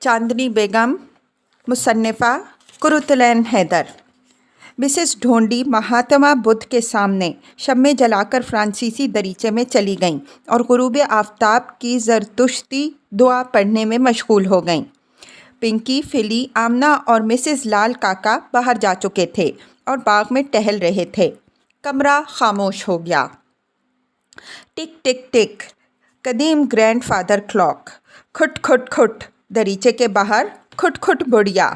चांदनी बेगम, मुसन्निफ़ा कुरुतलैन Haider. Mrs ढोंडी Mahatma Buddha के सामने शम्मे जलाकर फ्रांसीसी दरीचे में चली गईं और गुरूब आफताब की ज़रतुश्ती दुआ पढ़ने में मशगूल हो गईं। पिंकी, फिली, आमना और मिसेस लाल काका बाहर जा चुके थे और बाग में टहल रहे थे। कमरा खामोश हो गया। टिक टिक टिक, कदीम ग्रैंडफादर क्लॉक। खुट खुट खुट, दरीचे के बाहर खुट खुट बुढ़िया।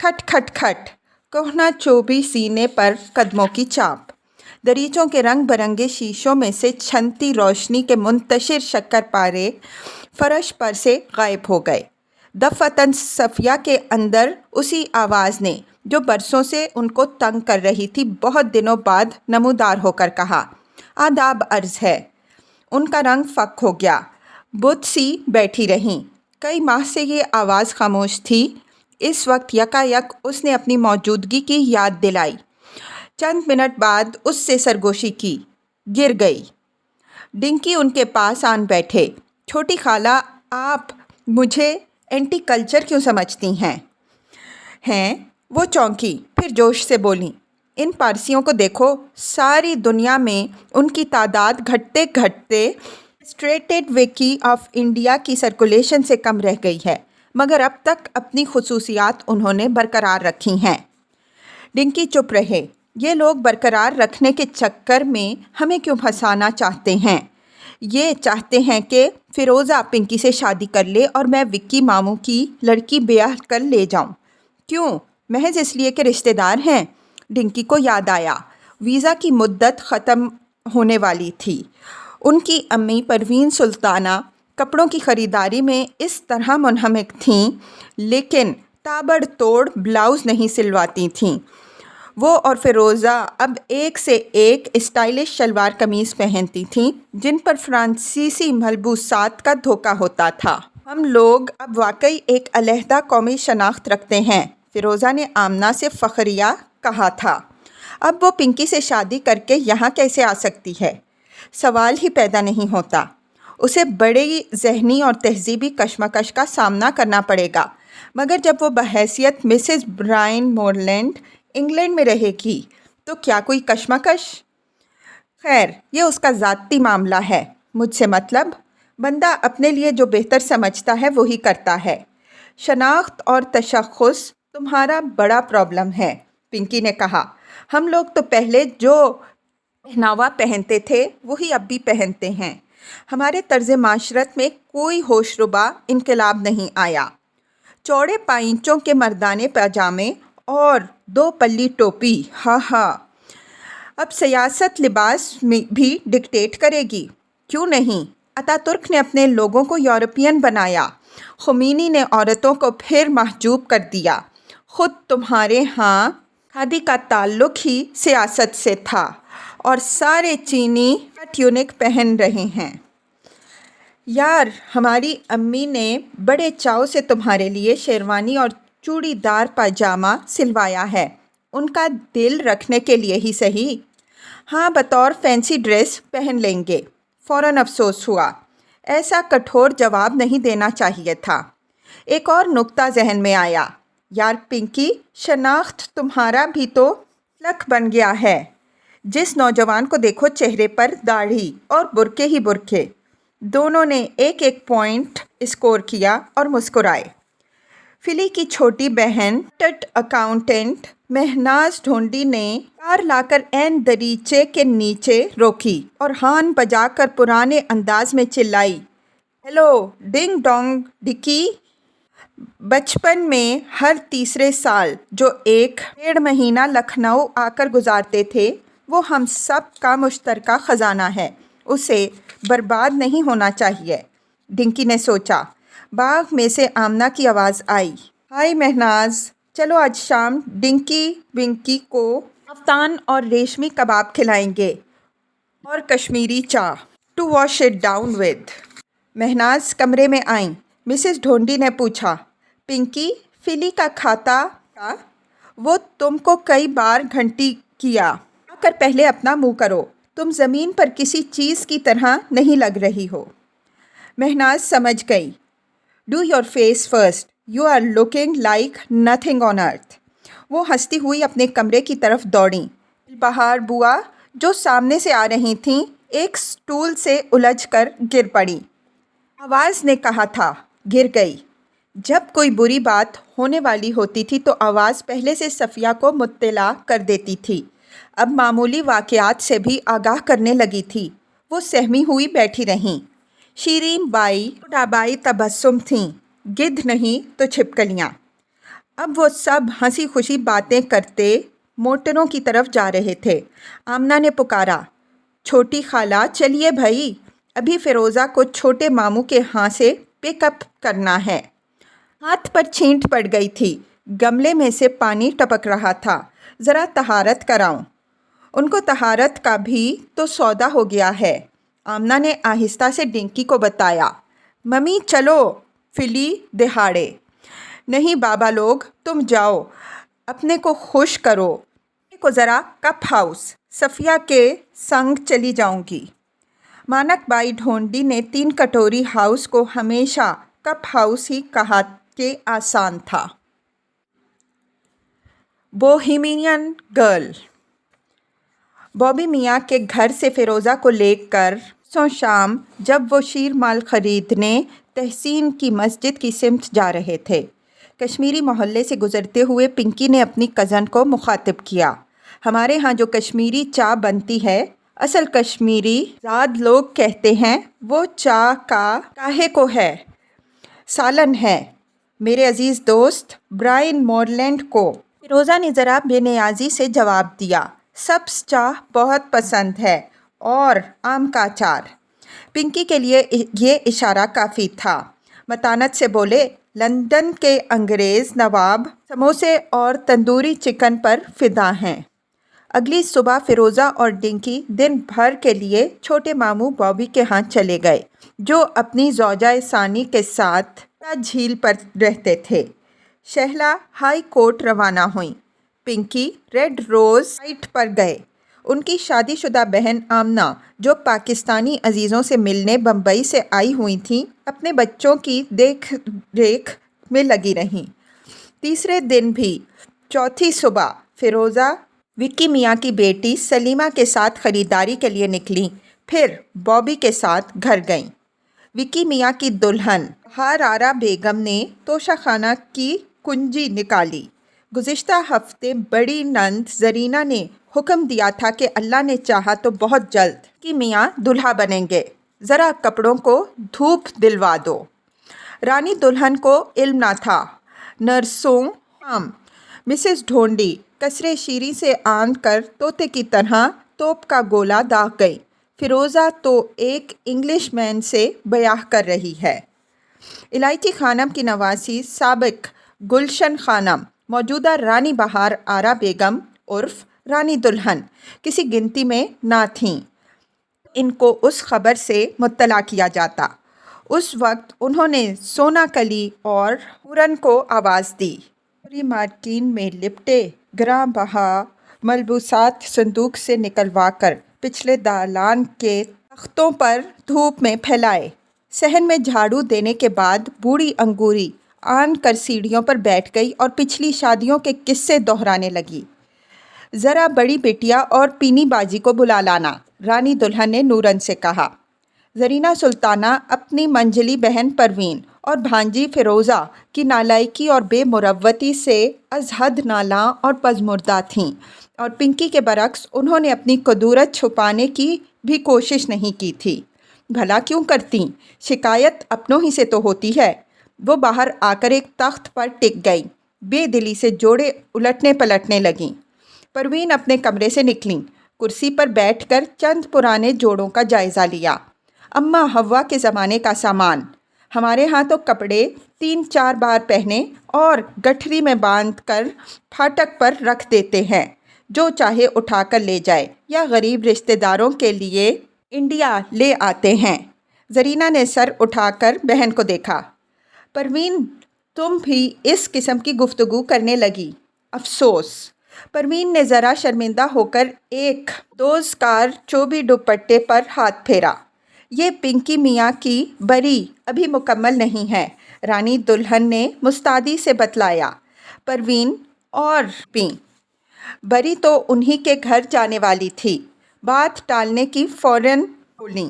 खट खट खट, कोहना चोबी सीने पर कदमों की चाप। दरीचों के रंग बरंगे शीशों में से छनती रोशनी के मुंतशिर शक्करपारे फर्श पर से गायब हो गए। दफ़तन सफ़िया के अंदर उसी आवाज़ ने जो बरसों से उनको तंग कर रही थी बहुत दिनों बाद नमूदार होकर कहा, आदाब अर्ज़ है। उनका रंग फ़क हो गया। बुद्ध सी बैठी रहीं। कई माह से ये आवाज़ खामोश थी। इस वक्त यकायक उसने अपनी मौजूदगी की याद दिलाई। चंद मिनट बाद उससे सरगोशी की, गिर गई। डिंकी उनके पास आन बैठे। छोटी खाला, आप मुझे एंटी कल्चर क्यों समझती हैं? वो चौंकी, फिर जोश से बोली, इन पारसियों को देखो, सारी दुनिया में उनकी तादाद घटते घटते स्ट्रेटेड विकी ऑफ इंडिया की सर्कुलेशन से कम रह गई है, मगर अब तक अपनी खुसूसियात उन्होंने बरकरार रखी हैं। डिंकी चुप रहे। ये लोग बरकरार रखने के चक्कर में हमें क्यों फंसाना चाहते हैं? ये चाहते हैं कि फ़िरोज़ा पिंकी से शादी कर ले और मैं विक्की मामू की लड़की ब्याह कर ले जाऊं। क्यों? महज इसलिए कि रिश्तेदार हैं। डिंकी को याद आया, वीज़ा की मुद्दत ख़त्म होने वाली थी। उनकी अम्मी परवीन सुल्ताना कपड़ों की ख़रीदारी में इस तरह मुनहमिक थीं, लेकिन ताबड़तोड़ ब्लाउज़ नहीं सिलवाती थीं। वो और फ़िरोज़ा अब एक से एक स्टाइलिश शलवार कमीज़ पहनती थीं, जिन पर फ्रांसीसी मलबूसात का धोखा होता था। हम लोग अब वाकई एक अलहदा कौमी शनाख्त रखते हैं, फ़िरोज़ा ने आमना से फ़खरिया कहा था। अब वो पिंकी से शादी करके यहाँ कैसे आ सकती है? सवाल ही पैदा नहीं होता। उसे बड़ी ज़हनी और तहज़ीबी कशमकश का सामना करना पड़ेगा, मगर जब वो बहैसियत मिसेस ब्रायन मोरलैंड इंग्लैंड में रहेगी तो क्या कोई कशमकश? खैर, ये उसका ज़ाती मामला है, मुझसे मतलब। बंदा अपने लिए जो बेहतर समझता है वही करता है। शनाख्त और तशख़्ख़ुस तुम्हारा बड़ा प्रॉब्लम है, पिंकी ने कहा। हम लोग तो पहले जो पहनावा पहनते थे वही अब भी पहनते हैं। हमारे तर्ज़ माशरत में कोई होशरुबा इनकलाब नहीं आया। चौड़े पाइंचों के मर्दाने पैजामे और 2 पल्ली टोपी, हाँ, अब सियासत लिबास में भी डिक्टेट करेगी। क्यों नहीं? अतातुर्क ने अपने लोगों को यूरोपियन बनाया। खुमैनी ने औरतों को फिर महजूब कर दिया। ख़ुद तुम्हारे यहाँ खादी का ताल्लुक़ ही सियासत से था और सारे चीनी ट्यूनिक पहन रहे हैं। यार, हमारी अम्मी ने बड़े चाव से तुम्हारे लिए शेरवानी और चूड़ीदार पायजामा सिलवाया है, उनका दिल रखने के लिए ही सही। हाँ, बतौर फैंसी ड्रेस पहन लेंगे। फ़ौरन अफसोस हुआ, ऐसा कठोर जवाब नहीं देना चाहिए था। एक और नुक्ता जहन में आया, यार पिंकी, शनाख्त तुम्हारा भी तो लक बन गया है। जिस नौजवान को देखो चेहरे पर दाढ़ी और बुरके ही बुरके। दोनों ने एक एक पॉइंट स्कोर किया और मुस्कुराए। फिली की छोटी बहन टट अकाउंटेंट महनाज ढोंडी ने कार लाकर एन दरीचे के नीचे रोकी और हान बजाकर पुराने अंदाज में चिल्लाई, हेलो डिंग डोंग डिकी। बचपन में हर तीसरे साल जो 1.5 महीना लखनऊ आकर गुजारते थे, वो हम सब का मुश्तरका ख़जाना है, उसे बर्बाद नहीं होना चाहिए। डिंकी ने सोचा। बाग में से आमना की आवाज़ आई, हाय महनाज, चलो आज शाम डिंकी विंकी को अफ्तान और रेशमी कबाब खिलाएंगे और Kashmiri chai to wash it down with. Mahnaz कमरे में आईं। मिसेस ढोंडी ने पूछा, पिंकी, फिली का खाता था? वो तुमको कई बार घंटी किया। आकर पहले अपना मुंह करो, तुम ज़मीन पर किसी चीज़ की तरह नहीं लग रही हो। महनाज समझ गई। Do your face first, you are looking like nothing on earth. वो हंसती हुई अपने कमरे की तरफ दौड़ीं। बहार बुआ जो सामने से आ रही थीं, एक स्टूल से उलझकर गिर पड़ी। आवाज़ ने कहा था, गिर गई। जब कोई बुरी बात होने वाली होती थी तो आवाज़ पहले से सफ़िया को मुत्तला कर देती थी। अब मामूली वाक़यात से भी आगाह करने लगी थी। वो सहमी हुई बैठी रहीं। शीरीन बाई डाबाई तबस्सुम थीं, गिद्ध नहीं तो छिपकलियाँ। अब वो सब हंसी खुशी बातें करते मोटरों की तरफ जा रहे थे। आमना ने पुकारा, छोटी खाला चलिए भाई, अभी फ़िरोज़ा को छोटे मामू के यहाँ से पिकअप करना है। हाथ पर छींट पड़ गई थी। गमले में से पानी टपक रहा था। ज़रा तहारत कराऊं। उनको तहारत का भी तो सौदा हो गया है। आमना ने आहिस्ता से डिंकी को बताया। मम्मी चलो फिली दिहाड़े। नहीं बाबा लोग, तुम जाओ, अपने को खुश करो। को ज़रा कप हाउस सफ़िया के संग चली जाऊंगी। मानक बाई ढोंडी ने 3 कटोरी हाउस को हमेशा कप हाउस ही कहा के आसान था। Bohemian girl. बॉबी मियाँ के घर से फ़िरोज़ा को लेकर शाम जब वो शीर माल ख़रीदने तहसीन की मस्जिद की सिमत जा रहे थे, कश्मीरी मोहल्ले से गुज़रते हुए पिंकी ने अपनी कज़न को मुखातिब किया। हमारे यहाँ जो कश्मीरी चाय बनती है, असल कश्मीरी ज़ाद लोग कहते हैं वो चाय का काहे को है, सालन है। मेरे अज़ीज़ दोस्त ब्रायन मोरलैंड को फ़िरोज़ा ने ज़रा बेनियाज़ी से जवाब दिया। सब्ज़ चाय बहुत पसंद है और आम का अचार। पिंकी के लिए ये इशारा काफ़ी था। मतानत से बोले, लंदन के अंग्रेज़ नवाब समोसे और तंदूरी चिकन पर फ़िदा हैं। अगली सुबह फ़िरोज़ा और डिंकी दिन भर के लिए छोटे मामू बॉबी के यहाँ चले गए, जो अपनी ज़ौजा सानी के साथ झील पर रहते थे। शहला हाई कोर्ट रवाना हुई। पिंकी रेड रोज़ साइट पर गए। उनकी शादीशुदा बहन आमना, जो पाकिस्तानी अजीज़ों से मिलने बम्बई से आई हुई थीं, अपने बच्चों की देख रेख में लगी रहीं। तीसरे दिन भी चौथी सुबह फ़िरोज़ा विक्की मियाँ की बेटी सलीमा के साथ ख़रीदारी के लिए निकलीं, फिर बॉबी के साथ घर गईं। विक्की मियाँ की दुल्हन हारारा बेगम ने तोशा खाना की कुंजी निकाली। गुज़िश्ता हफ्ते बड़ी नंद ज़रीना ने हुक्म दिया था कि अल्लाह ने चाहा तो बहुत जल्द कि मियाँ दूल्हा बनेंगे, ज़रा कपड़ों को धूप दिलवा दो। रानी दुल्हन को इल्म ना था। नरसों हम मिसेस ढोंडी कसरे शीरी से आन कर तोते की तरह तोप का गोला दाग गई। फ़िरोज़ा तो एक इंग्लिश मैन से ब्याह कर रही है। इलायची खानम की नवासी साबिक गुलशन खानम मौजूदा रानी बहार आरा बेगम उर्फ रानी दुल्हन किसी गिनती में ना थीं। इनको उस खबर से मुत्तला किया जाता। उस वक्त उन्होंने सोना कली और हुरन को आवाज़ दी। पूरी मार्किन में लिपटे ग्रां बहा मलबूसात संदूक से निकलवा कर पिछले दालान के तख्तों पर धूप में फैलाए। सहन में झाड़ू देने के बाद बूढ़ी अंगूरी आन कर सीढ़ियों पर बैठ गई और पिछली शादियों के किस्से दोहराने लगी। ज़रा बड़ी बिटिया और पीनी बाजी को बुला लाना, रानी दुल्हन ने नूरन से कहा। ज़रीना सुल्ताना अपनी मंजली बहन परवीन और भांजी फ़िरोज़ा की नालायकी और बेमुरवती से अज़हद नाला और पज़मुर्दा थीं, और पिंकी के बरक्स उन्होंने अपनी कदूरत छुपाने की भी कोशिश नहीं की थी। भला क्यों करती, शिकायत अपनों ही से तो होती है। वो बाहर आकर एक तख्त पर टिक गई, बेदिली से जोड़े उलटने पलटने लगीं। परवीन अपने कमरे से निकलीं, कुर्सी पर बैठकर चंद पुराने जोड़ों का जायज़ा लिया। अम्मा हव्वा के ज़माने का सामान, हमारे यहाँ तो कपड़े 3-4 बार पहने और गठरी में बांध कर फाटक पर रख देते हैं, जो चाहे उठाकर ले जाए, या गरीब रिश्तेदारों के लिए इंडिया ले आते हैं। ज़रीना ने सर उठाकर बहन को देखा। परवीन, तुम भी इस किस्म की गुफ्तगू करने लगी, अफसोस। परवीन ने ज़रा शर्मिंदा होकर एक दोज़कार चोबी दुपट्टे पर हाथ फेरा। ये पिंकी मियाँ की बरी अभी मुकम्मल नहीं है। رانی دلہن نے مستعدی سے بتلایا۔ پروین اور پی بری تو انہی کے گھر جانے والی تھی، بات ٹالنے کی فوراً بولیں۔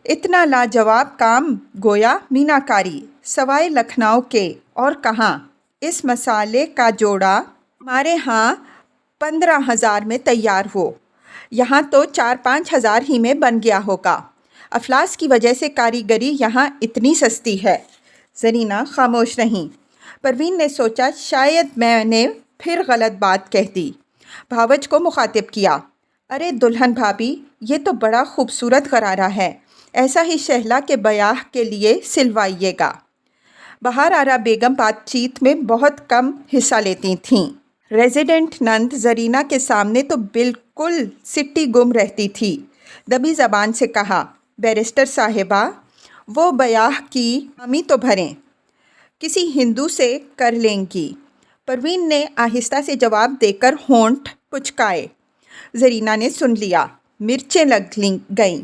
اتنا لاجواب کام گویا میناکاری، سوائے لکھنؤ کے اور کہاں۔ اس مسالے کا جوڑا ہمارے ہاں 15,000 میں تیار ہو، یہاں تو 4-5 ہزار ہی میں بن گیا ہوگا۔ افلاس کی وجہ سے کاریگری یہاں اتنی سستی ہے۔ زرینہ خاموش رہیں۔ پروین نے سوچا شاید میں نے پھر غلط بات کہہ دی۔ بھاوج کو مخاطب کیا، ارے دلہن بھابی، یہ تو بڑا خوبصورت غرارہ ہے، ایسا ہی شہلا کے بیاہ کے لیے سلوائیے گا۔ بہار آرا بیگم بات چیت میں بہت کم حصہ لیتی تھیں۔ ریزیڈنٹ نند زرینہ کے سامنے تو بالکل سٹی گم رہتی تھی۔ دبی زبان سے کہا، بیرسٹر صاحبہ، وہ بیاہ کی حامی تو بھریں، کسی ہندو سے کر لیں گی۔ پروین نے آہستہ سے جواب دے کر ہونٹ پچکائے۔ زرینہ نے سن لیا، مرچیں لگ گئیں،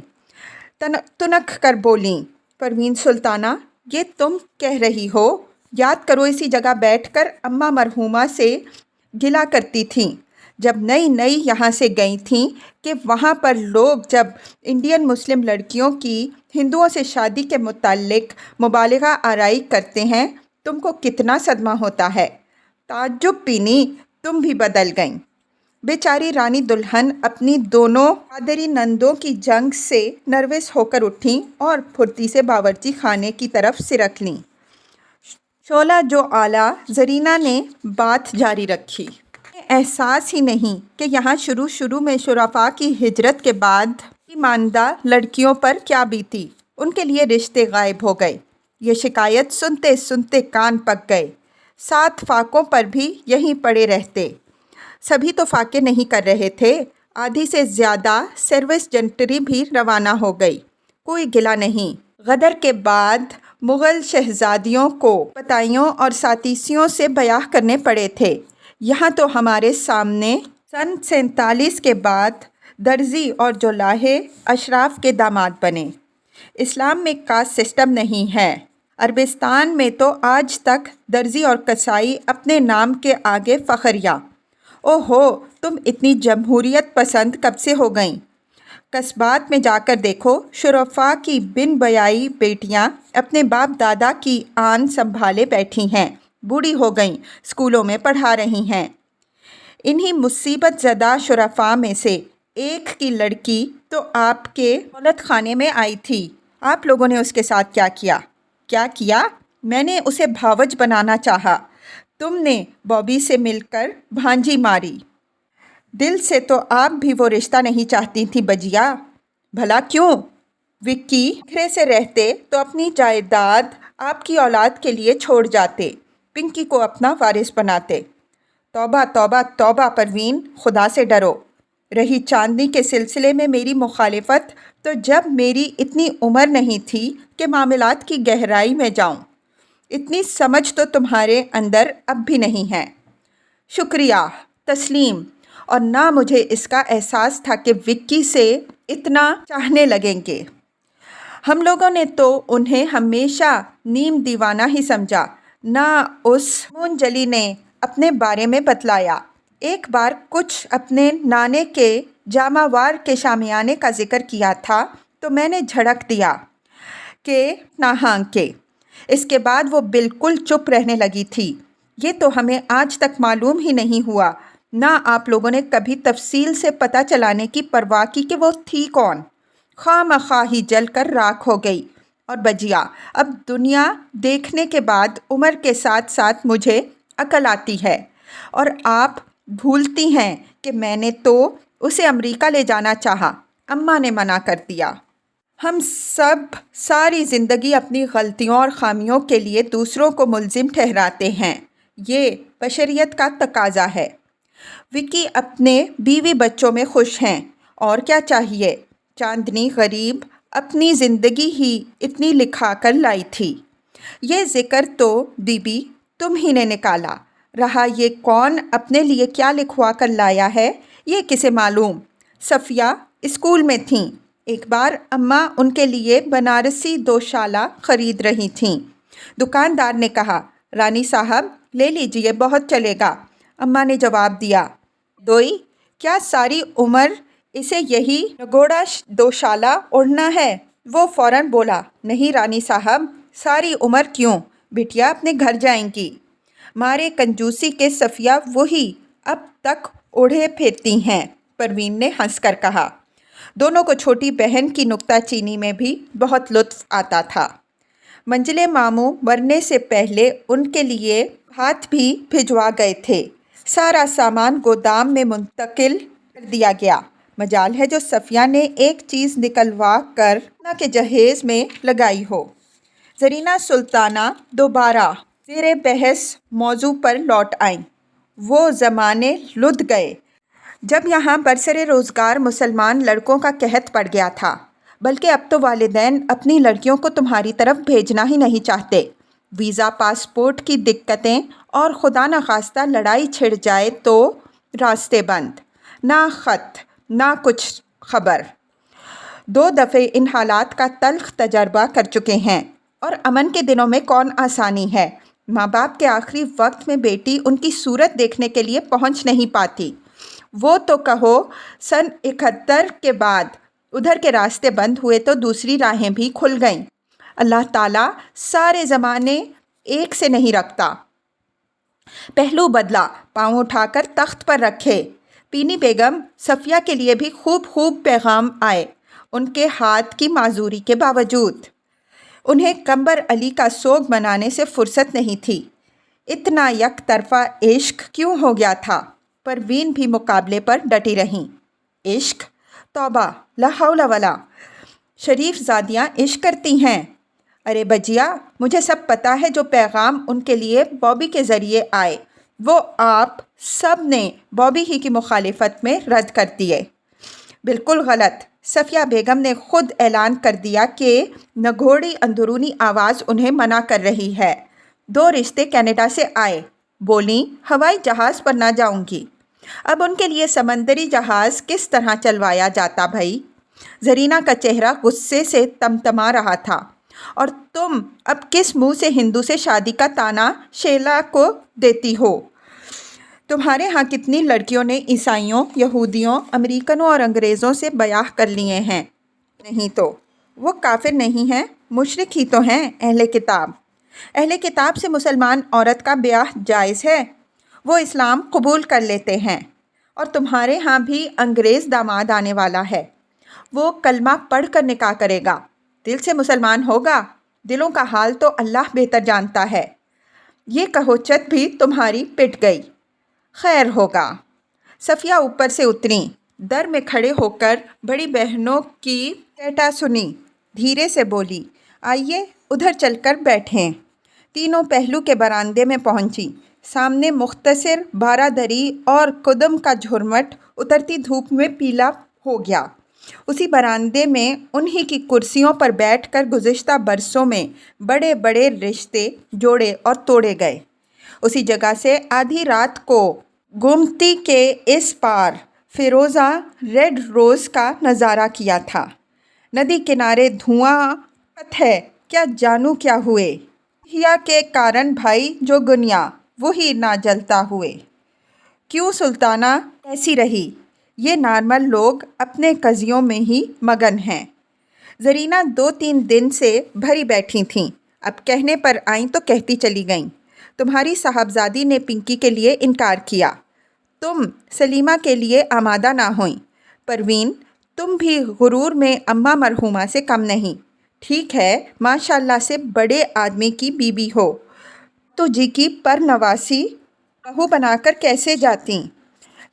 تنک کر بولیں، پروین سلطانہ، یہ تم کہہ رہی ہو؟ یاد کرو اسی جگہ بیٹھ کر اماں مرحومہ سے گلا کرتی تھیں جب نئی یہاں سے گئی تھیں کہ وہاں پر لوگ جب انڈین مسلم لڑکیوں کی ہندوؤں سے شادی کے متعلق مبالغہ آرائی کرتے ہیں تم کو کتنا صدمہ ہوتا ہے۔ تعجب پینی، تم بھی بدل گئیں۔ بیچاری رانی دلہن اپنی دونوں قادری نندوں کی جنگ سے نروس ہو کر اٹھیں اور پھرتی سے باورچی خانے کی طرف سرک لیں۔ شعلہ جو اعلیٰ، زرینہ نے بات جاری رکھی، احساس ہی نہیں کہ یہاں شروع میں شرفاء کی ہجرت کے بعد ماندہ لڑکیوں پر کیا بیتی، ان کے لیے رشتے غائب ہو گئے۔ یہ شکایت سنتے سنتے کان پک گئے۔ 7 فاقوں پر بھی یہیں پڑے رہتے۔ سبھی تو فاقے نہیں کر رہے تھے، آدھی سے زیادہ سروس جنٹری بھی روانہ ہو گئی۔ کوئی گلہ نہیں۔ غدر کے بعد مغل شہزادیوں کو پتائیوں اور ساتیسیوں سے بیاہ کرنے پڑے تھے۔ یہاں تو ہمارے سامنے سن 47 کے بعد درزی اور جولاہے اشراف کے داماد بنے۔ اسلام میں کاسٹ سسٹم نہیں ہے۔ عربستان میں تو آج تک درزی اور کسائی اپنے نام کے آگے فخریہ۔ او ہو، تم اتنی جمہوریت پسند کب سے ہو گئیں؟ قصبات میں جا کر دیکھو، شرفاء کی بن بیائی بیٹیاں اپنے باپ دادا کی آن سنبھالے بیٹھی ہیں، بوڑھی ہو گئیں، اسکولوں میں پڑھا رہی ہیں۔ انہی مصیبت زدہ شرفاء میں سے ایک کی لڑکی تو آپ کے دولت خانے میں آئی تھی۔ آپ لوگوں نے اس کے ساتھ کیا کیا؟ کیا کیا؟ میں نے اسے بھاوج بنانا چاہا، تم نے بابی سے مل کر بھانجی ماری۔ دل سے تو آپ بھی وہ رشتہ نہیں چاہتی تھی بجیا۔ بھلا کیوں؟ وکی گھرے سے رہتے تو اپنی جائیداد آپ کی اولاد کے لیے چھوڑ جاتے، پنکی کو اپنا وارث بناتے۔ توبہ توبہ توبہ پروین، خدا سے ڈرو۔ رہی چاندنی کے سلسلے میں میری مخالفت تو جب میری اتنی عمر نہیں تھی کہ معاملات کی گہرائی میں جاؤں، اتنی سمجھ تو تمہارے اندر اب بھی نہیں ہے۔ شکریہ، تسلیم، اور نہ مجھے اس کا احساس تھا کہ وکی سے اتنا چاہنے لگیں گے۔ ہم لوگوں نے تو انہیں ہمیشہ نیم دیوانہ ہی سمجھا، نہ اس منجلی نے اپنے بارے میں بتلایا۔ ایک بار کچھ اپنے نانے کے جامہ وار کے شامیانے کا ذکر کیا تھا تو میں نے جھڑک دیا کہ نہ ہانکے۔ اس کے بعد وہ بالکل چپ رہنے لگی تھی۔ یہ تو ہمیں آج تک معلوم ہی نہیں ہوا، نہ آپ لوگوں نے کبھی تفصیل سے پتہ چلانے کی پرواہ کی کہ وہ تھی کون۔ خواہ مخواہ ہی جل کر راکھ ہو گئی۔ اور بجیا، اب دنیا دیکھنے کے بعد عمر کے ساتھ ساتھ مجھے عقل آتی ہے، اور آپ بھولتی ہیں کہ میں نے تو اسے امریکہ لے جانا چاہا، اماں نے منع کر دیا۔ ہم سب ساری زندگی اپنی غلطیوں اور خامیوں کے لیے دوسروں کو ملزم ٹھہراتے ہیں، یہ بشریت کا تقاضا ہے۔ وکی اپنے بیوی بچوں میں خوش ہیں، اور کیا چاہیے؟ چاندنی غریب اپنی زندگی ہی اتنی لکھا کر لائی تھی۔ یہ ذکر تو بی بی تم ہی نے نکالا رہا، یہ کون اپنے لیے کیا لکھوا کر لایا ہے یہ کسے معلوم؟ صفیہ اسکول میں تھیں، ایک بار اماں ان کے لیے بنارسی دوشالہ خرید رہی تھیں۔ दुकानदार ने कहा, रानी साहब ले लीजिए, बहुत चलेगा। अम्मा ने जवाब दिया, दोई, क्या सारी उम्र इसे यही नगोड़ा दोशाला ओढ़ना है? वो फौरन बोला, नहीं रानी साहब, सारी उम्र क्यों, बिटिया अपने घर जाएंगी। मारे कंजूसी के सफ़िया वही अब तक ओढ़े फिरती हैं, परवीन ने हंसकर कहा। दोनों को छोटी बहन की नुक्ताचीनी में भी बहुत लुत्फ़ आता था। मंजिले मामू मरने से पहले उनके लिए हाथ भी भिजवा गए थे। सारा सामान गोदाम में मुंतकिल कर दिया गया। मजाल है जो सफ़िया ने एक चीज़ निकलवा कर ना के जहेज़ में लगाई हो। ज़रीना सुल्ताना दोबारा ज़ेरे बहस मौजू पर लौट आईं। वो ज़माने लुढ़ गए जब यहाँ बरसरे रोज़गार मुसलमान लड़कों का कहत पड़ गया था, बल्कि अब तो वालिदैन अपनी लड़कियों को तुम्हारी तरफ भेजना ही नहीं चाहते। वीज़ा पासपोर्ट की दिक्कतें और खुदा न खास्ता लड़ाई छिड़ जाए तो रास्ते बंद, ना ख़त ना कुछ खबर। 2 दफ़े इन हालात का तल्ख़ तजर्बा कर चुके हैं और अमन के दिनों में कौन आसानी है। माँ बाप के आखिरी वक्त में बेटी उनकी सूरत देखने के लिए पहुँच नहीं पाती। वो तो कहो सन 71 के बाद उधर के रास्ते बंद हुए तो दूसरी राहें भी खुल गईं। अल्लाह ताला सारे ज़माने एक से नहीं रखता। पहलू बदला, पाँव उठाकर तख्त पर रखे। पीनी बेगम सफ़िया के लिए भी खूब पैगाम आए, उनके हाथ की माजूरी के बावजूद। उन्हें कंबर अली का सोग मनाने से फुर्सत नहीं थी। इतना यक तरफ़ा इश्क क्यों हो गया था? परवीन भी मुकाबले पर डटी रहीं। इश्क? तौबा, ला हौला वला। शरीफ ज़ादियाँ इश्क करती हैं? अरे बजिया, मुझे सब पता है। जो पैगाम उनके लिए बॉबी के ज़रिए आए वो आप सब ने बॉबी ही की मुखालिफत में रद्द कर दिए। बिल्कुल गलत। सफ़िया बेगम ने ख़ुद ऐलान कर दिया कि नगोड़ी अंदरूनी आवाज़ उन्हें मना कर रही है। 2 रिश्ते कनाडा से आए। बोली, हवाई जहाज़ पर ना जाऊंगी। अब उनके लिए समंदरी जहाज़ किस तरह चलवाया जाता भाई? ज़रीना का चेहरा गुस्से से तमतमा रहा था। और तुम अब किस मुंह से हिंदू से शादी का ताना शेला को देती हो? तुम्हारे यहाँ कितनी लड़कियों ने ईसाइयों, यहूदियों, अमेरिकनों और अंग्रेज़ों से ब्याह कर लिए हैं। नहीं तो वो काफिर नहीं हैं, मुशरिक ही तो हैं। अहले किताब। अहले किताब से मुसलमान औरत का ब्याह जायज़ है, वो इस्लाम कबूल कर लेते हैं। और तुम्हारे यहाँ भी अंग्रेज़ दामाद आने वाला है, वो कलमा पढ़ कर निकाह करेगा, दिल से मुसलमान होगा। दिलों का हाल तो अल्लाह बेहतर जानता है। ये कहोचत भी तुम्हारी पिट गई। खैर होगा। सफ़िया ऊपर से उतरी, दर में खड़े होकर बड़ी बहनों की टेटा सुनी, धीरे से बोली, आइए उधर चलकर बैठें। तीनों पहलू के बरामदे में पहुंची। सामने मुख्तसर बारादरी और कुदम का झुरमट उतरती धूप में पीला हो गया। उसी बरामदे में उन्हीं की कुर्सियों पर बैठकर गुज़िश्ता बरसों में बड़े बड़े रिश्ते जोड़े और तोड़े गए। उसी जगह से आधी रात को गोमती के इस पार फ़िरोज़ा रेड रोज़ का नज़ारा किया था। नदी किनारे धुआं है, क्या जानू क्या हुए। हिया के कारण भाई जो गुनिया वही ना जलता हुए। क्यों सुल्ताना ऐसी रही? ये नॉर्मल लोग अपने कज़ियों में ही मगन हैं। ज़रीना 2-3 दिन से भरी बैठी थीं। अब कहने पर आईं तो कहती चली गईं। तुम्हारी साहबजादी ने पिंकी के लिए इनकार किया, तुम सलीमा के लिए आमादा ना हुई। परवीन, तुम भी गुरूर में अम्मा मरहूमा से कम नहीं। ठीक है, माशाल्लाह से बड़े आदमी की बीबी हो तो जी की पर नवासी बहू बनाकर कैसे जाती।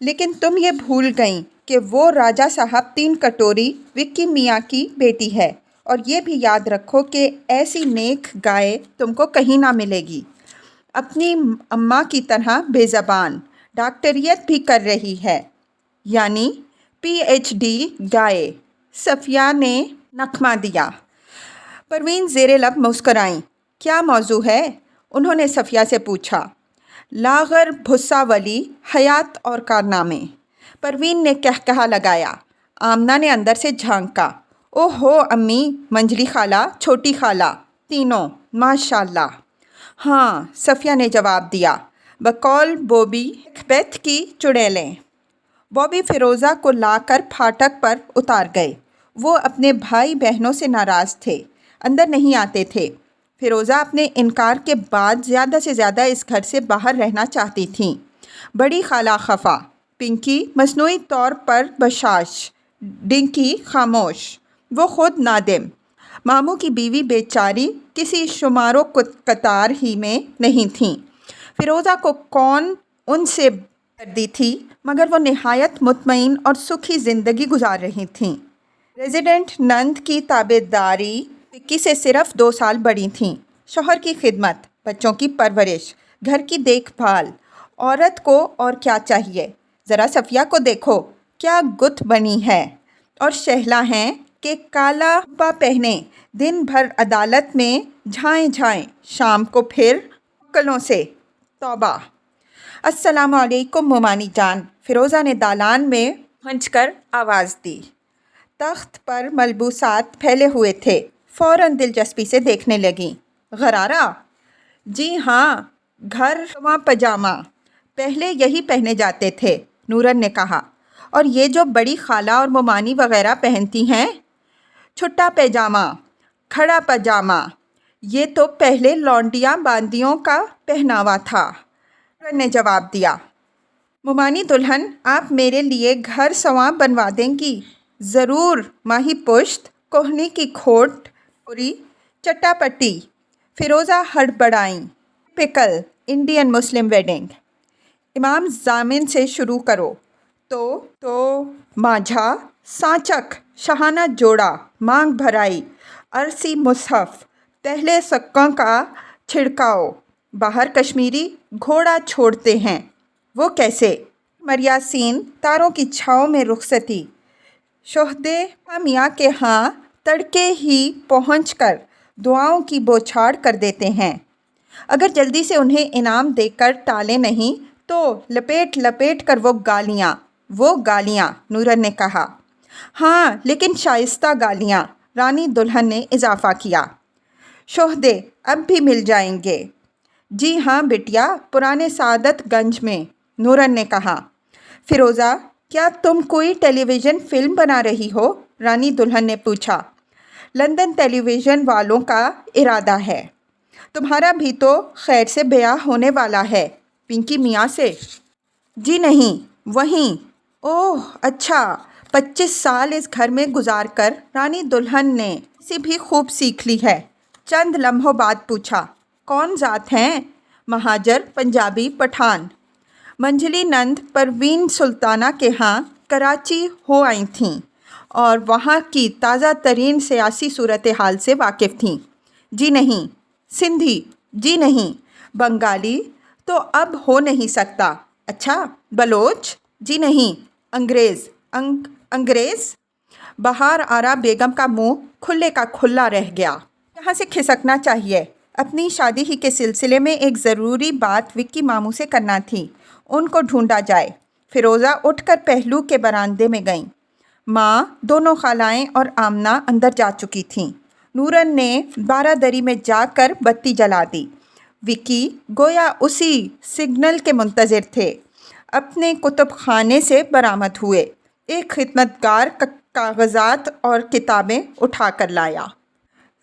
लेकिन तुम ये भूल गईं कि वो राजा साहब 3 कटोरी विक्की मियाँ की बेटी है। और ये भी याद रखो कि ऐसी नेक गाय तुमको कहीं ना मिलेगी। अपनी अम्मा की तरह बेज़बान, डॉक्टरियत भी कर रही है, यानी PhD गाय। सफ़िया ने नखमा दिया। परवीन ज़ेरे लब मुस्कराईं। क्या मौजू है? उन्होंने सफ़िया से पूछा। लागर भुस्सावली, हयात और कारनामे। परवीन ने कहकहा लगाया। आमना ने अंदर से झांका। ओहो अम्मी, मंजली खाला, छोटी खाला, तीनों माशाल्लाह। हाँ, सफ़िया ने जवाब दिया, बकौल बॉबी मैकबेथ की चुड़ैलें। बॉबी फ़िरोज़ा को लाकर फाटक पर उतार गए। वो अपने भाई बहनों से नाराज़ थे, अंदर नहीं आते थे। फ़िरोज़ा अपने इनकार के बाद ज़्यादा से ज़्यादा इस घर से बाहर रहना चाहती थीं। बड़ी खाला खफा, पिंकी मसनूई तौर पर बशाश, डिंकी खामोश, वो खुद नादिम। मामू की बीवी बेचारी किसी शुमारो कतार ही में नहीं थीं। फ़िरोज़ा को कौन उनसे करदी थी, मगर वो निहायत मुतमईन और सुखी ज़िंदगी गुजार रही थीं। रेजिडेंट नंद की ताबेदारी विक्की से सिर्फ 2 साल बड़ी थीं। शौहर की खिदमत, बच्चों की परवरिश, घर की देखभाल, औरत को और क्या चाहिए। ज़रा सफ़िया को देखो, क्या गुत बनी है, और शहला हैं कि काला हुब्बा पहने दिन भर अदालत में झाएं, शाम को फिर कलों से तौबा। अस्सलामु अलैकुम मोमानी जान, फ़िरोज़ा ने दालान में पहुंचकर आवाज़ दी। तख्त पर मलबूसात फैले हुए थे। फ़ौरन दिलचस्पी से देखने लगी। गरारा? जी हाँ, घर समा पजामा, पहले यही पहने जाते थे, नूरन ने कहा। और ये जो बड़ी खाला और मोमानी वग़ैरह पहनती हैं, छुट्टा पैजामा, खड़ा पजामा, ये तो पहले लौंडियाँ बांदियों का पहनावा था, नूरन ने जवाब दिया। मोमानी दुल्हन, आप मेरे लिए घर संवार बनवा देंगी? ज़रूर, माही पुश्त, कोहनी की खोट, पूरी चट्टापट्टी। फ़िरोज़ा हड़बड़ाई। Pickle Indian Muslim wedding. इमाम ज़ामिन से शुरू करो। तो माझा, सांचक, शहाना जोड़ा, मांग भराई, अरसी मुसहफ़, पहले सक्कों का छिड़काओ, बाहर कश्मीरी घोड़ा छोड़ते हैं। वो कैसे? मरियासीन, तारों की छाँव में रुखसती, शोहदे मियाँ के यहाँ तड़के ही पहुंचकर दुआओं की बौछार कर देते हैं। अगर जल्दी से उन्हें इनाम देकर टाले नहीं तो लपेट लपेट कर वो गालियाँ, नूरन ने कहा। हाँ, लेकिन शाइस्ता गालियाँ, रानी दुल्हन ने इजाफ़ा किया। शोहदे अब भी मिल जाएंगे। जी हाँ बिटिया, पुराने सादत गंज में, नूरन ने कहा। फ़िरोज़ा, क्या तुम कोई टेलीविज़न फ़िल्म बना रही हो? रानी दुल्हन ने पूछा। लंदन टेलीविज़न वालों का इरादा है। तुम्हारा भी तो खैर से ब्याह होने वाला है, पिंकी मियाँ से। जी नहीं, वहीं। ओह अच्छा। 25 साल इस घर में गुजार कर रानी दुल्हन ने इसे भी खूब सीख ली है। चंद लम्हों बाद पूछा, कौन ज़ात हैं? महाजर, पंजाबी, पठान। मंजली नंद परवीन सुल्ताना के यहाँ कराची हो आई थीं और वहाँ की ताज़ा तरीन सियासी सूरत हाल से वाकिफ़ थीं। जी नहीं। सिंधी? जी नहीं। बंगाली? तो अब हो नहीं सकता। अच्छा, बलोच? जी नहीं। अंग्रेज़? अंग्रेज़? बहार आरा बेगम का मुंह खुले का खुला रह गया। यहाँ से खिसकना चाहिए। अपनी शादी ही के सिलसिले में एक ज़रूरी बात विक्की मामू से करना थी। उनको ढूंढा जाए। फ़िरोज़ा उठकर पहलू के बरामदे में गईं। माँ, दोनों खालाएँ और आमना अंदर जा चुकी थीं। नूरन ने बारादरी में जाकर बत्ती जला दी। विक्की गोया उसी सिग्नल के मुंतज़िर थे। अपने कुतुब खाने से बरामद हुए। एक खिदमतगार कागज़ात और किताबें उठा कर लाया।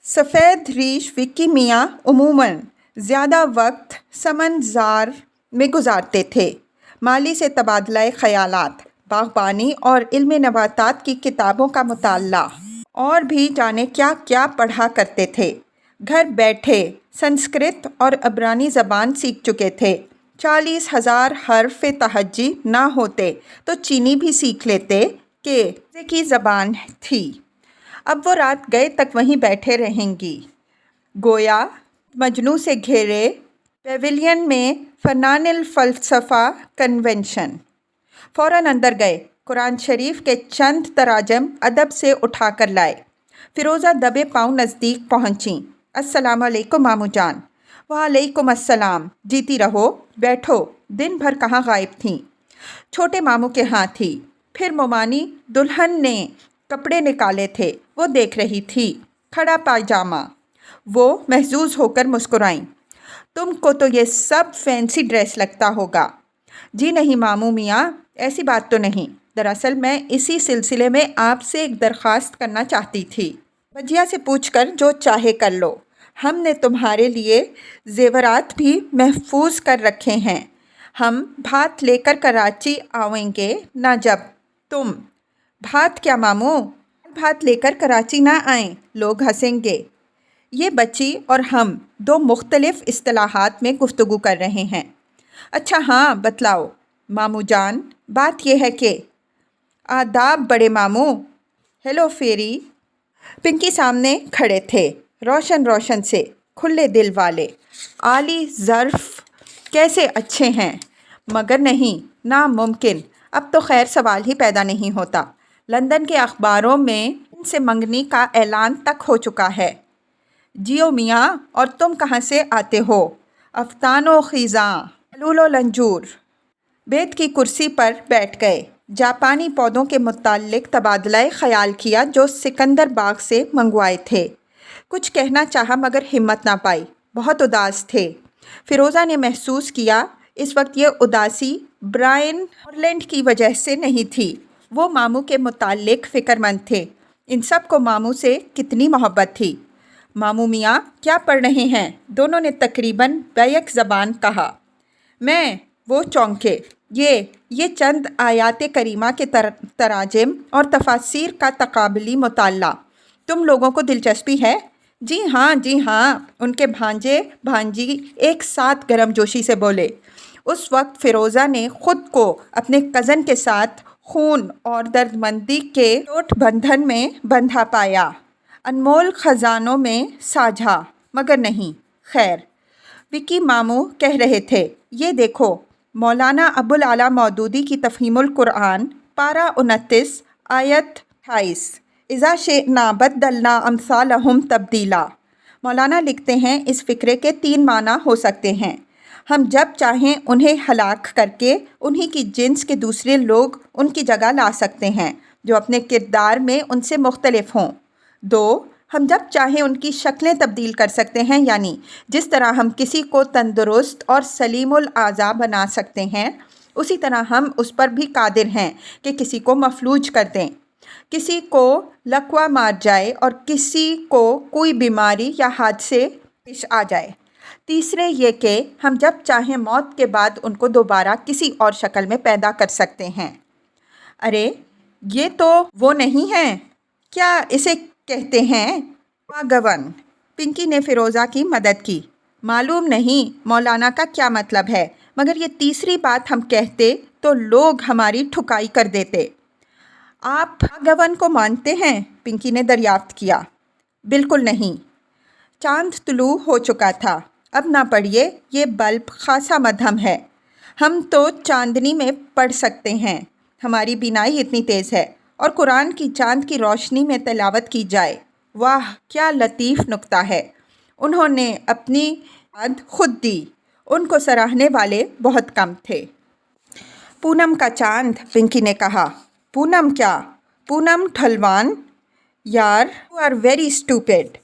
सफ़ेद रीश विक्की मियाँ उमूमन ज़्यादा वक्त समंजार में गुजारते थे। माली से तबादला ख़यालात, बाग़बानी और इल्म नबातात की किताबों का मुताला और भी जाने क्या क्या पढ़ा करते थे। घर बैठे संस्कृत और अबरानी ज़बान सीख चुके थे। 40,000 हर्फ तहज्जी ना होते तो चीनी भी सीख लेते की ज़बान थी। अब वो रात गए तक वहीं बैठे रहेंगी। गोया मजनू से घिरे पेविलियन में फ़नानिल फ़लसफ़ा कन्वेंशन। फ़ौरन अंदर गए। कुरान शरीफ के चंद तराजम अदब से उठा कर लाए। फ़िरोज़ा दबे पाँव नज़दीक पहुँची। अस्सलाम वालेकुम मामू जान। वालेकुम अस्सलाम। जीती रहो, बैठो। दिन भर कहाँ गायब थीं? छोटे मामू के यहाँ थी। फिर मोमानी दुल्हन ने कपड़े निकाले थे, वो देख रही थी। खड़ा पायजामा। वो महजूज होकर मुस्कुराईं। تم کو تو یہ سب فینسی ڈریس لگتا ہوگا۔ جی نہیں ماموں میاں، ایسی بات تو نہیں۔ دراصل میں اسی سلسلے میں آپ سے ایک درخواست کرنا چاہتی تھی۔ بجیا سے پوچھ کر جو چاہے کر لو، ہم نے تمہارے لیے زیورات بھی محفوظ کر رکھے ہیں۔ ہم بھات لے کر کراچی آئیں گے نہ جب تم۔ بھات کیا ماموں؟ بھات لے کر کراچی نہ آئیں، لوگ ہنسیں گے۔ یہ بچی اور ہم دو مختلف اصطلاحات میں گفتگو کر رہے ہیں۔ اچھا ہاں بتلاؤ ماموں جان، بات یہ ہے کہ آداب بڑے ماموں۔ Hello ferry. پنکی سامنے کھڑے تھے، روشن روشن سے، کھلے دل والے، عالی ظرف، کیسے اچھے ہیں۔ مگر نہیں، ناممکن، اب تو خیر سوال ہی پیدا نہیں ہوتا۔ لندن کے اخباروں میں ان سے منگنی کا اعلان تک ہو چکا ہے۔ جیو میاں، اور تم کہاں سے آتے ہو؟ افطان و خیزاں، حلول و لنجور۔ بیت کی کرسی پر بیٹھ گئے، جاپانی پودوں کے متعلق تبادلہ خیال کیا جو سکندر باغ سے منگوائے تھے۔ کچھ کہنا چاہا مگر ہمت نہ پائی، بہت اداس تھے۔ فیروزہ نے محسوس کیا اس وقت یہ اداسی برائن مورلینڈ کی وجہ سے نہیں تھی، وہ ماموں کے متعلق فکر مند تھے۔ ان سب کو ماموں سے کتنی محبت تھی۔ ماموں میاں کیا پڑھ رہے ہیں؟ دونوں نے تقریباً بیک زبان کہا۔ میں، وہ چونکے۔ یہ چند آیات کریمہ کے تراجم اور تفاسیر کا تقابلی مطالعہ۔ تم لوگوں کو دلچسپی ہے؟ جی ہاں، ان کے بھانجے بھانجی ایک ساتھ گرم جوشی سے بولے۔ اس وقت فیروزہ نے خود کو اپنے کزن کے ساتھ خون اور دردمندی کے ٹوٹ بندھن میں بندھا پایا، انمول خزانوں میں ساجھا، مگر نہیں۔ خیر، وکی ماموں کہہ رہے تھے، یہ دیکھو مولانا ابوالعلا مودودی کی تفہیم القرآن، پارہ 29 آیت 28، اذا شئنا بدلنا امثالہم تبدیلا۔ مولانا لکھتے ہیں اس فقرے کے 3 معنی ہو سکتے ہیں۔ ہم جب چاہیں انہیں ہلاک کر کے انہی کی جنس کے دوسرے لوگ ان کی جگہ لا سکتے ہیں جو اپنے کردار میں ان سے مختلف ہوں۔ 2، ہم جب چاہیں ان کی شکلیں تبدیل کر سکتے ہیں، یعنی جس طرح ہم کسی کو تندرست اور سلیم الاعضاء بنا سکتے ہیں، اسی طرح ہم اس پر بھی قادر ہیں کہ کسی کو مفلوج کر دیں، کسی کو لقوہ مار جائے اور کسی کو کوئی بیماری یا حادثے پیش آ جائے۔ تیسرے یہ کہ ہم جب چاہیں موت کے بعد ان کو دوبارہ کسی اور شکل میں پیدا کر سکتے ہیں۔ ارے یہ تو وہ نہیں ہیں، کیا اسے کہتے ہیں واگون؟ پنکی نے فیروزہ کی مدد کی۔ معلوم نہیں مولانا کا کیا مطلب ہے، مگر یہ تیسری بات ہم کہتے تو لوگ ہماری ٹھکائی کر دیتے۔ آپ واگون کو مانتے ہیں؟ پنکی نے دریافت کیا۔ بالکل نہیں۔ چاند طلوع ہو چکا تھا۔ اب نہ پڑھیے، یہ بلب خاصا مدھم ہے، ہم تو چاندنی میں پڑھ سکتے ہیں، ہماری بینائی اتنی تیز ہے، اور قرآن کی چاند کی روشنی میں تلاوت کی جائے۔ واہ کیا لطیف نکتہ ہے۔ انہوں نے اپنی یاد خود دی، ان کو سراہنے والے بہت کم تھے۔ پونم کا چاند، پنکی نے کہا۔ پونم کیا؟ پونم ڈھلوان؟ یار یو آر ویری اسٹوپڈ۔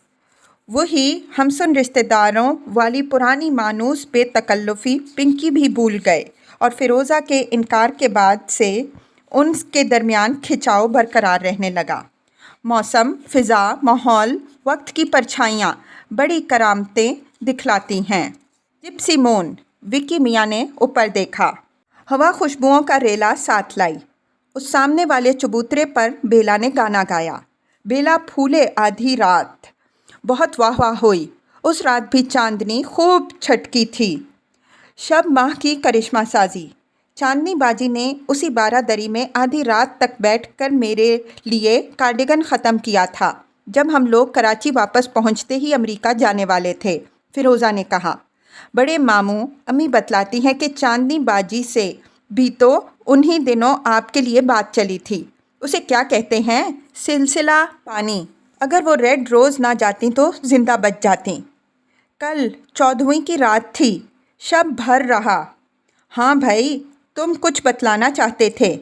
وہی ہمسن رشتہ داروں والی پرانی مانوس بے تکلفی پنکی بھی بھول گئے، اور فیروزہ کے انکار کے بعد سے ان کے درمیان کھچاؤ برقرار رہنے لگا۔ موسم، فضا، ماحول، وقت کی پرچھائیاں بڑی کرامتیں دکھلاتی ہیں۔ جپسی مون، وکی میاں نے اوپر دیکھا۔ ہوا خوشبوؤں کا ریلا ساتھ لائی۔ اس سامنے والے چبوترے پر بیلا نے گانا گایا۔ بیلا پھولے آدھی رات، بہت واہ واہ ہوئی۔ اس رات بھی چاندنی خوب چھٹکی تھی۔ شب ماہ کی کرشمہ سازی۔ چاندنی باجی نے اسی 12 دری میں آدھی رات تک بیٹھ کر میرے لیے کارڈیگن ختم کیا تھا جب ہم لوگ کراچی واپس پہنچتے ہی امریکہ جانے والے تھے، فیروزہ نے کہا۔ بڑے ماموں، امی بتلاتی ہیں کہ چاندنی باجی سے بھی تو انہی دنوں آپ کے لیے بات چلی تھی۔ اسے کیا کہتے ہیں؟ سلسلہ پانی۔ اگر وہ ریڈ روز نہ جاتی تو زندہ بچ جاتی۔ کل 14ویں کی رات تھی، شب بھر رہا۔ ہاں بھائی، تم کچھ بتلانا چاہتے تھے۔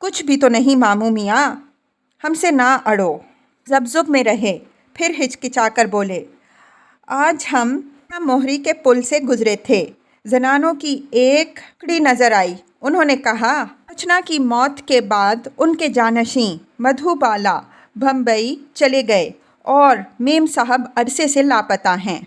کچھ بھی تو نہیں ماموں میاں، ہم سے نہ اڑو۔ زبزب میں رہے، پھر ہچکچا کر بولے۔ آج ہم موہری کے پل سے گزرے تھے۔ زنانوں کی ایک ٹکڑی نظر آئی۔ انہوں نے کہا، ارچنا کی موت کے بعد ان کے جانشین مدھوبالا بمبئی چلے گئے اور میم صاحب عرصے سے لاپتہ ہیں۔